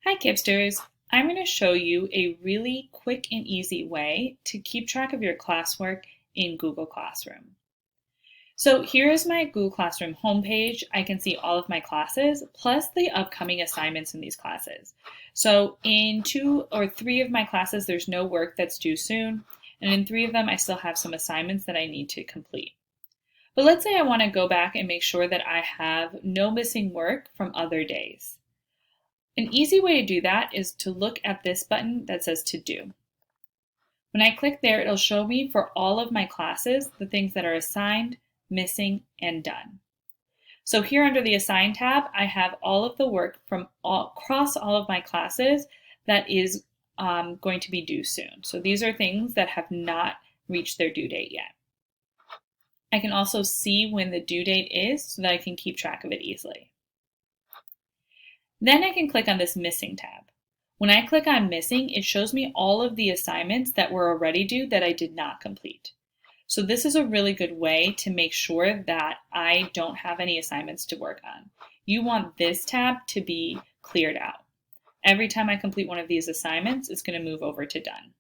Hi Kipsters! I'm going to show you a really quick and easy way to keep track of your classwork in Google Classroom. So here is my Google Classroom homepage. I can see all of my classes plus the upcoming assignments in these classes. So in 2 or 3 of my classes there's no work that's due soon, and in 3 of them I still have some assignments that I need to complete. But let's say I want to go back and make sure that I have no missing work from other days. An easy way to do that is to look at this button that says To Do. When I click there, it'll show me for all of my classes the things that are assigned, missing, and done. So here under the Assign tab, I have all of the work from across all of my classes that is going to be due soon. So these are things that have not reached their due date yet. I can also see when the due date is so that I can keep track of it easily. Then I can click on this Missing tab. When I click on Missing, it shows me all of the assignments that were already due that I did not complete. So this is a really good way to make sure that I don't have any assignments to work on. You want this tab to be cleared out. Every time I complete one of these assignments, it's going to move over to Done.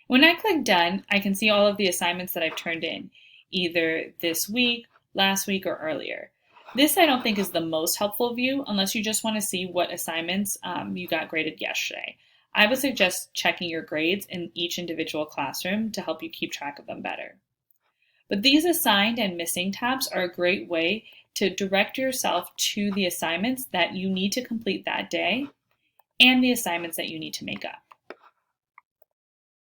When I click Done, I can see all of the assignments that I've turned in, either this week, last week, or earlier. This I don't think is the most helpful view unless you just want to see what assignments you got graded yesterday. I would suggest checking your grades in each individual classroom to help you keep track of them better. But these assigned and missing tabs are a great way to direct yourself to the assignments that you need to complete that day and the assignments that you need to make up.